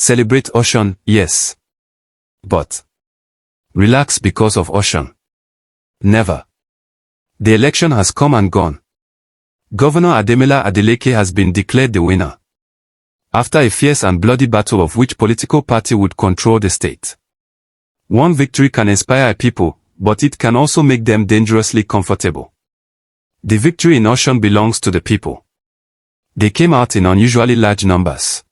Celebrate Osun, yes. But relax because of Osun. Never. The election has come and gone. Governor Ademola Adeleke has been declared the winner, after a fierce and bloody battle of which political party would control the state. One victory can inspire a people, but it can also make them dangerously comfortable. The victory in Osun belongs to the people. They came out in unusually large numbers.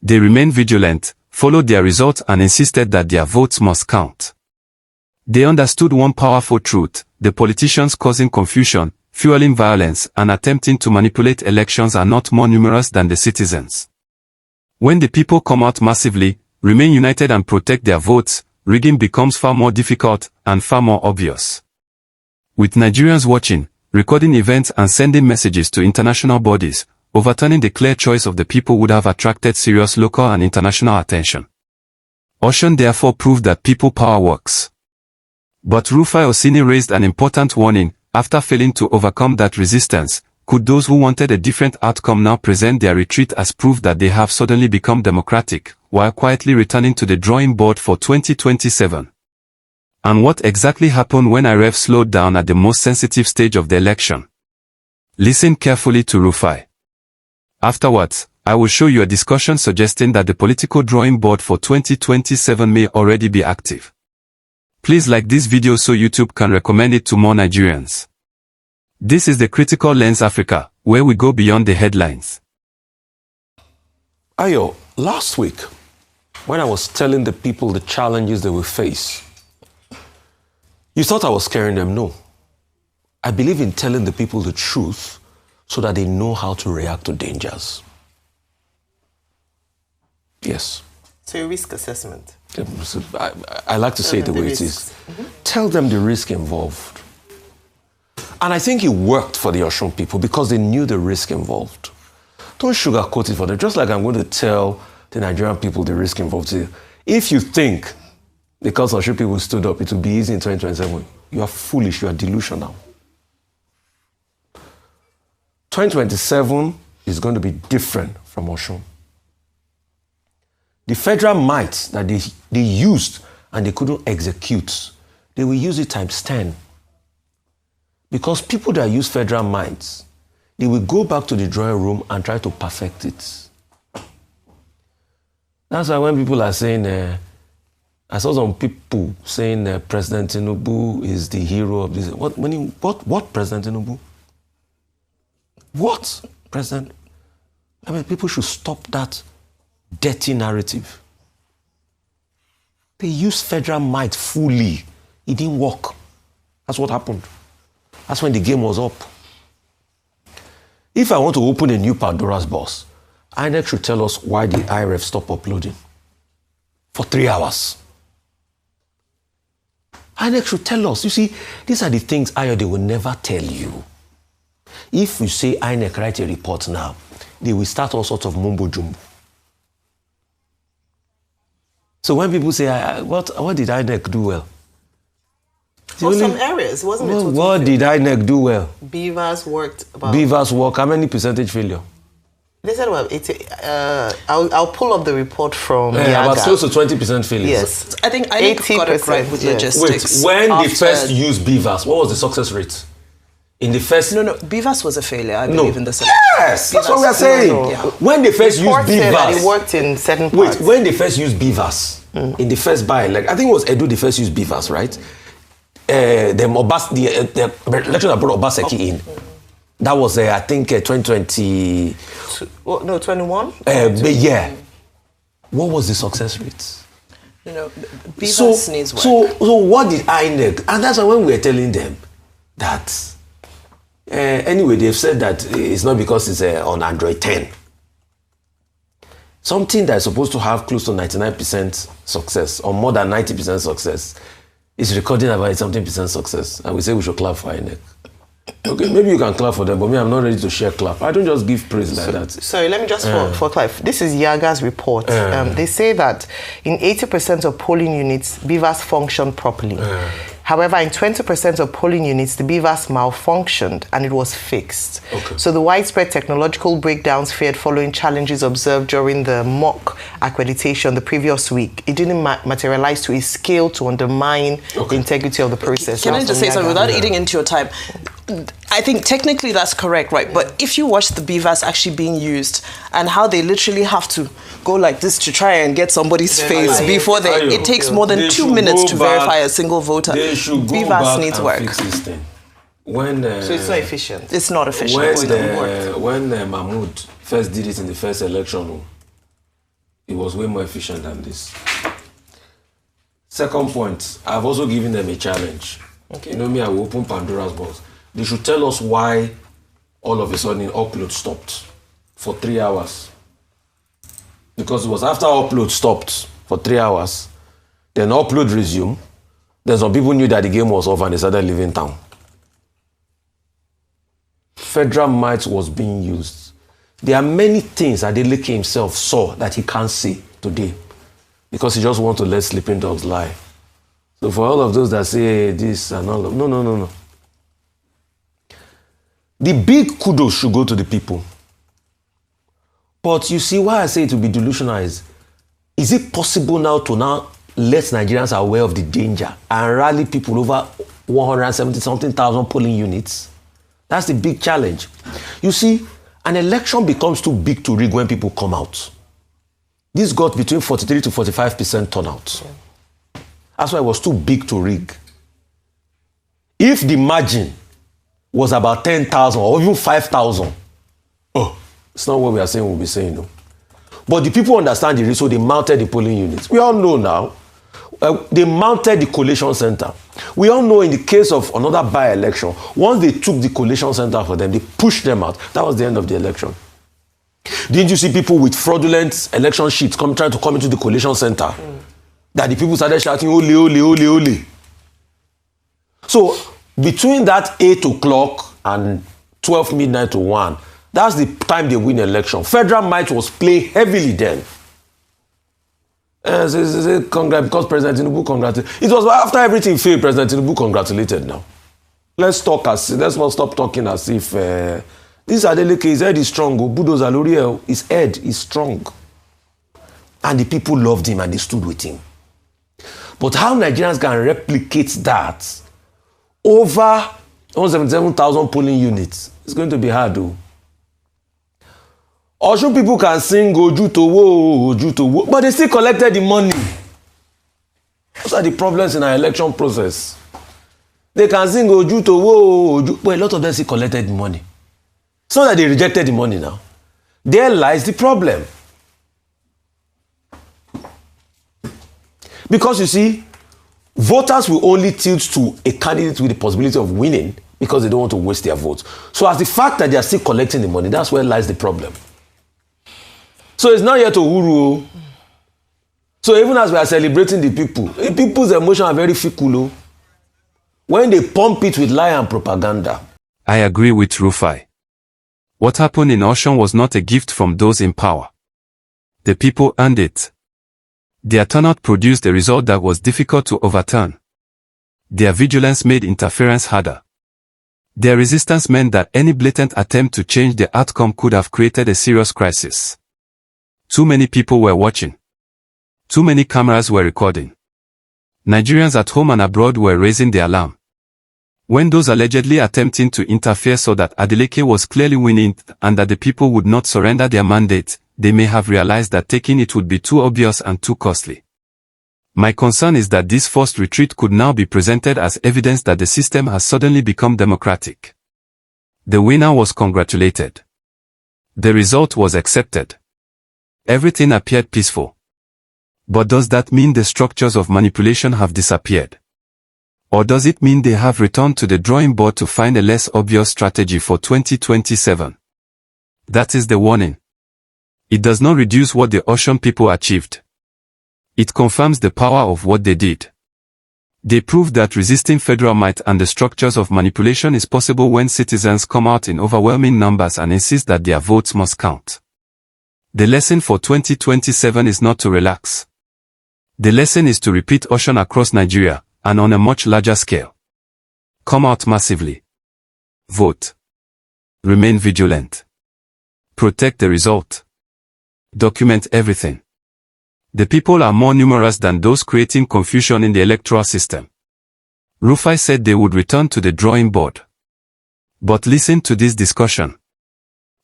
They remained vigilant, followed their results and insisted that their votes must count. They understood one powerful truth: the politicians causing confusion, fueling violence, and attempting to manipulate elections are not more numerous than the citizens. When the people come out massively, remain united and protect their votes, rigging becomes far more difficult and far more obvious. With Nigerians watching, recording events and sending messages to international bodies, overturning the clear choice of the people would have attracted serious local and international attention. Osun therefore proved that people power works. But Rufai Oseni raised an important warning: after failing to overcome that resistance, could those who wanted a different outcome now present their retreat as proof that they have suddenly become democratic, while quietly returning to the drawing board for 2027? And what exactly happened when IReV slowed down at the most sensitive stage of the election? Listen carefully to Rufai. Afterwards, I will show you a discussion suggesting that the political drawing board for 2027 may already be active. Please like this video so YouTube can recommend it to more Nigerians. This is the Critical Lens Africa, where we go beyond the headlines. Ayo, last week, when I was telling the people the challenges they will face, you thought I was scaring them. No. I believe in telling the people the truth so that they know how to react to dangers. Yes. So a risk assessment. I like to say it the way it is. Tell them the risk involved. And I think it worked for the Osun people because they knew the risk involved. Don't sugarcoat it for them. Just like I'm going to tell the Nigerian people the risk involved. If you think because Osun people stood up, it will be easy in 2027, you are foolish, you are delusional. 2027 is going to be different from Osun. The federal might that they used and they couldn't execute, they will use it times 10. Because people that use federal might, they will go back to the drawing room and try to perfect it. That's why when people are saying, I saw some people saying President Tinubu is the hero of this. What President Tinubu? What President? I mean, people should stop that dirty narrative. They used federal might fully. It didn't work. That's what happened. That's when the game was up. If I want to open a new Pandora's box, INEC should tell us why the IReV stopped uploading for 3 hours. INEC should tell us. You see, these are the things they will never tell you. If you say INEC write a report now, they will start all sorts of mumbo jumbo. So when people say, what did INEC do well? For some areas, wasn't it? What did INEC do well? Beavers worked about... Beavers work, how many percentage failure? They said, well, I'll pull up the report from about close to 20% failure. Yes. I think INEC got it right with logistics. Wait, when they first used Beavers, what was the success rate? In the first... No, Beavers was a failure, I believe, in the selection. Yes, that's what we are saying. No. Yeah. When they first used Beavers... It worked in certain parts. Wait, when they first used Beavers, in the first buy, like, I think it was Edu, they first used Beavers, right? The election that brought Obaseki in. That was, I think, 2020... No, 21? Yeah. What was the success rate? Beavers needs work. So what did INEC... And that's why when we were telling them that... anyway, they've said that it's not because it's on Android 10. Something that's supposed to have close to 99% success or more than 90% success is recording about something percent success. And we say we should clap for INEC. Okay, maybe you can clap for them, but me, I'm not ready to share clap. I don't just give praise like that. Sorry, let me just for clap. This is Yaga's report. They say that in 80% of polling units, Beavers function properly. However, in 20% of polling units, the BVAS malfunctioned and it was fixed. Okay. So the widespread technological breakdowns feared following challenges observed during the mock accreditation the previous week, it didn't materialize to a scale to undermine the integrity of the process. Can I just say something without eating into your time? I think technically that's correct, right? But if you watch the BVAS actually being used and how they literally have to go like this to try and get somebody's face before it takes more than 2 minutes to verify a single voter. They should go BVAS back needs and work. fix this thing. So it's not efficient. It's not efficient. When Mahmoud first did it in the first election, it was way more efficient than this. Second point, I've also given them a challenge. Okay. You know me, I will open Pandora's box. They should tell us why all of a sudden upload stopped for 3 hours. Because it was after upload stopped for 3 hours, then upload resumed. Then some people knew that the game was off and they started leaving town. Federal might was being used. There are many things Adeleke himself saw that he can't see today because he just wants to let sleeping dogs lie. So for all of those that say this and all of no. The big kudos should go to the people. But you see why I say it will be delusional is it possible now to let Nigerians aware of the danger and rally people over 170-something thousand polling units? That's the big challenge. You see, an election becomes too big to rig when people come out. This got between 43 to 45% turnout. Yeah. That's why it was too big to rig. If the margin was about 10,000 or even 5,000, it's not what we are saying we'll be saying, no. But the people understand the risk, so they mounted the polling units. We all know now. They mounted the collation center. We all know in the case of another by-election, once they took the collation center for them, they pushed them out. That was the end of the election. Didn't you see people with fraudulent election sheets trying to come into the collation center? That the people started shouting, ole, ole, ole, ole. So, between that 8 o'clock and 12 midnight to 1, that's the time they win election. Federal might was played heavily then. Because President Tinubu congratulated. It was after everything failed, President Tinubu congratulated now. Let's not stop talking as if this Adeleke, his head is strong. Bulldozer Loriel, his head is strong. And the people loved him and they stood with him. But how Nigerians can replicate that over 177,000 polling units, it's going to be hard though. Osun people can sing Oju to wo, but they still collected the money. Those are the problems in our election process. They can sing Oju to wo, but a lot of them still collected the money. It's not that they rejected the money now. There lies the problem. Because you see, voters will only tilt to a candidate with the possibility of winning because they don't want to waste their votes. So as the fact that they are still collecting the money, that's where lies the problem. So it's not yet to Uhuru. So even as we are celebrating the people's emotions are very fickle. When they pump it with lie and propaganda. I agree with Rufai. What happened in Osun was not a gift from those in power. The people earned it. Their turnout produced a result that was difficult to overturn. Their vigilance made interference harder. Their resistance meant that any blatant attempt to change the outcome could have created a serious crisis. Too many people were watching. Too many cameras were recording. Nigerians at home and abroad were raising the alarm. When those allegedly attempting to interfere saw that Adeleke was clearly winning and that the people would not surrender their mandate, they may have realized that taking it would be too obvious and too costly. My concern is that this forced retreat could now be presented as evidence that the system has suddenly become democratic. The winner was congratulated. The result was accepted. Everything appeared peaceful. But does that mean the structures of manipulation have disappeared? Or does it mean they have returned to the drawing board to find a less obvious strategy for 2027? That is the warning. It does not reduce what the Osun people achieved. It confirms the power of what they did. They proved that resisting federal might and the structures of manipulation is possible when citizens come out in overwhelming numbers and insist that their votes must count. The lesson for 2027 is not to relax. The lesson is to repeat Osun across Nigeria, and on a much larger scale. Come out massively. Vote. Remain vigilant. Protect the result. Document everything. The people are more numerous than those creating confusion in the electoral system. Rufai said they would return to the drawing board. But listen to this discussion.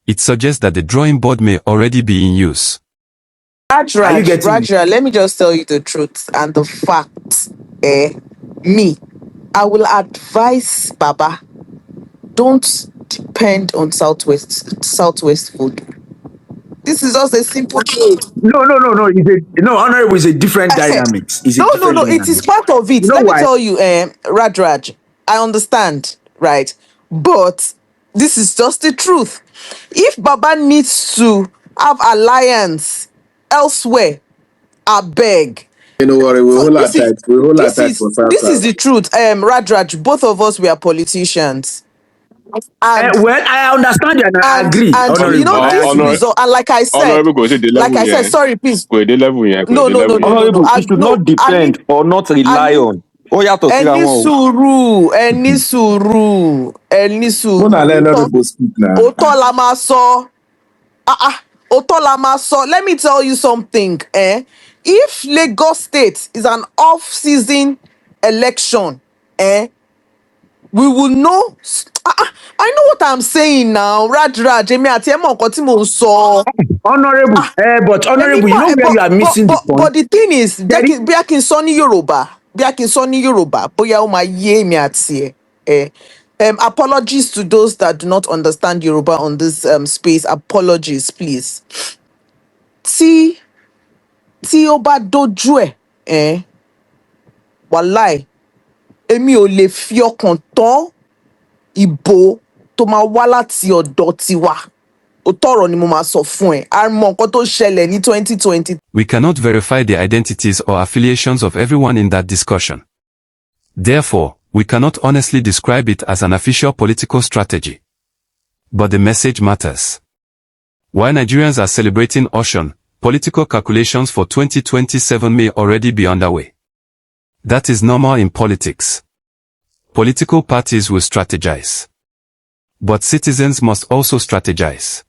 It suggests that the drawing board may already be in use. Rajra, let me just tell you the truth and the facts. Me, I will advise Baba, don't depend on Southwest food. This is just a simple thing. No. Honorable is a different dynamics. No. It is part of it. Let me tell you, Raj. I understand, right? But this is just the truth. If Baba needs to have alliance elsewhere, I beg. You know what? We'll hold our tight. This is the truth. Raj, both of us, we are politicians. And, well, I understand you and I agree. And you know this result, and like I said, sorry, please. No. Honorable, it should not depend or not rely on. Any suru. Let me tell you something. If Lagos State is an off-season election, we will know. I know what I'm saying now. Honorable, but honorable, you know where you are missing the point. But the thing is, Biakin Soni Yoruba, boya o ma ye mi ati apologies to those that do not understand Yoruba on this space. Apologies, please. Tí ó bá dojú ẹ̀, wàláì, èmi ò lè fi ọkàn tán ìbò tó máa wá láti ọ̀dọ̀ tiwa. Òtọ́rọ̀ ni mo máa sọ fún ẹ. A mọ nǹkan tó ṣẹlẹ̀ ní 2020. We cannot verify the identities or affiliations of everyone in that discussion. Therefore, we cannot honestly describe it as an official political strategy. But the message matters. While Nigerians are celebrating Osun, political calculations for 2027 may already be underway. That is normal in politics. Political parties will strategize. But citizens must also strategize.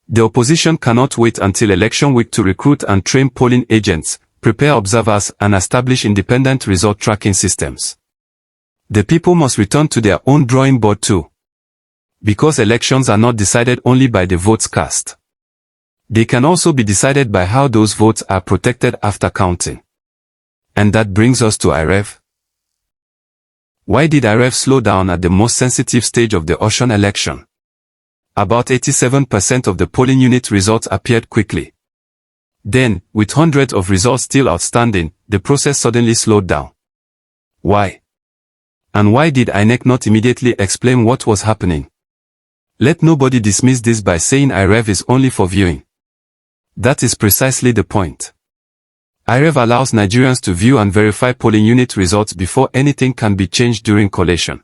The opposition cannot wait until election week to recruit and train polling agents, prepare observers, and establish independent result tracking systems. The people must return to their own drawing board too. Because elections are not decided only by the votes cast. They can also be decided by how those votes are protected after counting. And that brings us to IReV. Why did IReV slow down at the most sensitive stage of the Osun election? About 87% of the polling unit results appeared quickly. Then, with hundreds of results still outstanding, the process suddenly slowed down. Why? And why did INEC not immediately explain what was happening? Let nobody dismiss this by saying IReV is only for viewing. That is precisely the point. IReV allows Nigerians to view and verify polling unit results before anything can be changed during collation.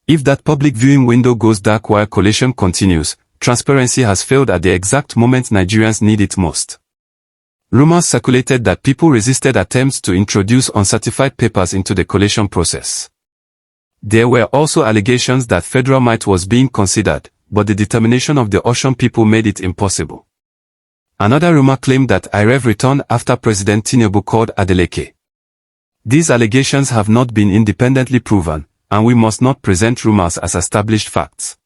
If that public viewing window goes dark while collation continues, transparency has failed at the exact moment Nigerians need it most. Rumors circulated that people resisted attempts to introduce uncertified papers into the collation process. There were also allegations that federal might was being considered, but the determination of the Osun people made it impossible. Another rumor claimed that IReV returned after President Tinubu called Adeleke. These allegations have not been independently proven, and we must not present rumors as established facts.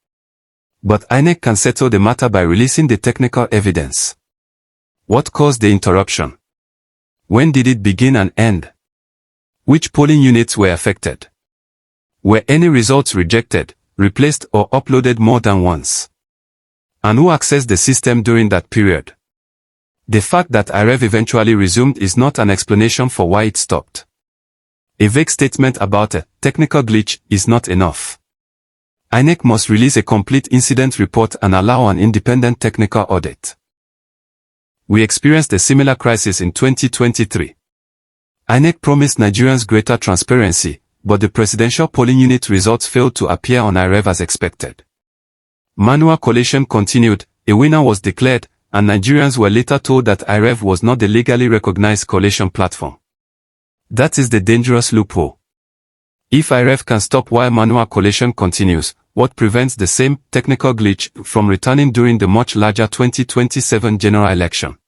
But INEC can settle the matter by releasing the technical evidence. What caused the interruption? When did it begin and end? Which polling units were affected? Were any results rejected, replaced, or uploaded more than once? And who accessed the system during that period? The fact that IReV eventually resumed is not an explanation for why it stopped. A vague statement about a technical glitch is not enough. INEC must release a complete incident report and allow an independent technical audit. We experienced a similar crisis in 2023. INEC promised Nigerians greater transparency, but the presidential polling unit results failed to appear on IReV as expected. Manual collation continued, a winner was declared, and Nigerians were later told that IReV was not the legally recognized collation platform. That is the dangerous loophole. If IReV can stop while manual collation continues, what prevents the same technical glitch from returning during the much larger 2027 general election?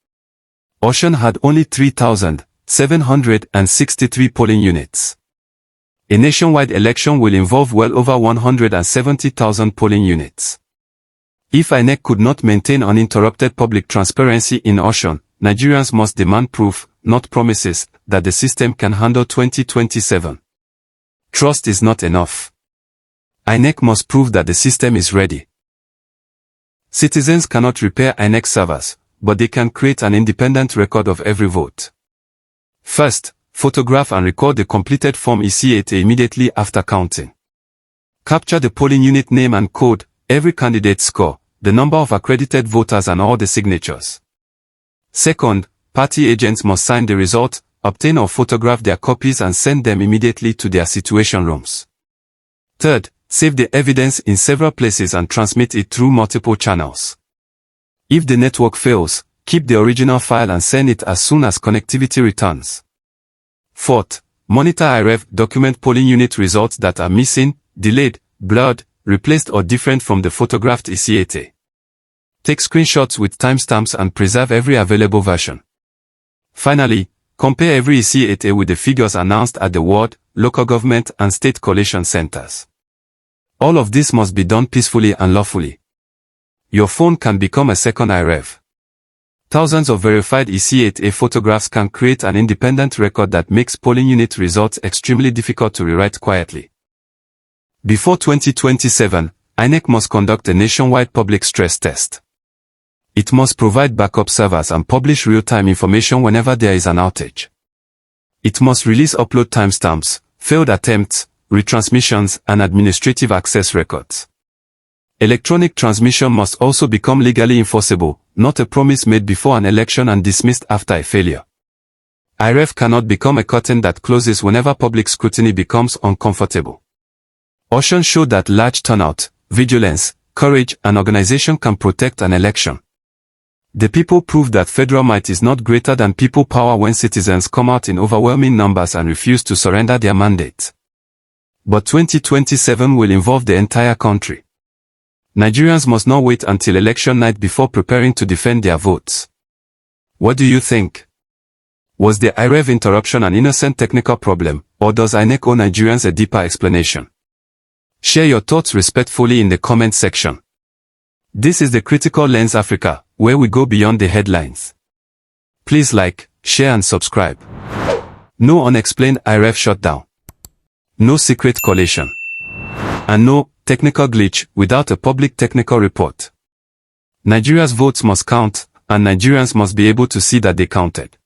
Osun had only 3,763 polling units. A nationwide election will involve well over 170,000 polling units. If INEC could not maintain uninterrupted public transparency in Osun, Nigerians must demand proof, not promises, that the system can handle 2027. Trust is not enough. INEC must prove that the system is ready. Citizens cannot repair INEC servers, but they can create an independent record of every vote. First, photograph and record the completed Form EC8A immediately after counting. Capture the polling unit name and code, every candidate's score, the number of accredited voters and all the signatures. Second, party agents must sign the result, obtain or photograph their copies and send them immediately to their situation rooms. Third, save the evidence in several places and transmit it through multiple channels. If the network fails, keep the original file and send it as soon as connectivity returns. Fourth, monitor IReV, document polling unit results that are missing, delayed, blurred, replaced or different from the photographed EC8A. Take screenshots with timestamps and preserve every available version. Finally, compare every EC8A with the figures announced at the ward, local government and state collation centers. All of this must be done peacefully and lawfully. Your phone can become a second IReV. Thousands of verified EC8A photographs can create an independent record that makes polling unit results extremely difficult to rewrite quietly. Before 2027, INEC must conduct a nationwide public stress test. It must provide backup servers and publish real-time information whenever there is an outage. It must release upload timestamps, failed attempts, retransmissions, and administrative access records. Electronic transmission must also become legally enforceable, not a promise made before an election and dismissed after a failure. IReV cannot become a curtain that closes whenever public scrutiny becomes uncomfortable. Osun showed that large turnout, vigilance, courage, and organization can protect an election. The people proved that federal might is not greater than people power when citizens come out in overwhelming numbers and refuse to surrender their mandate. But 2027 will involve the entire country. Nigerians must not wait until election night before preparing to defend their votes. What do you think? Was the IReV interruption an innocent technical problem, or does INEC owe Nigerians a deeper explanation? Share your thoughts respectfully in the comment section. This is the Critical Lens Africa, where we go beyond the headlines. Please like, share and subscribe. No unexplained IReV shutdown. No secret collation. And no technical glitch without a public technical report. Nigeria's votes must count, and Nigerians must be able to see that they counted.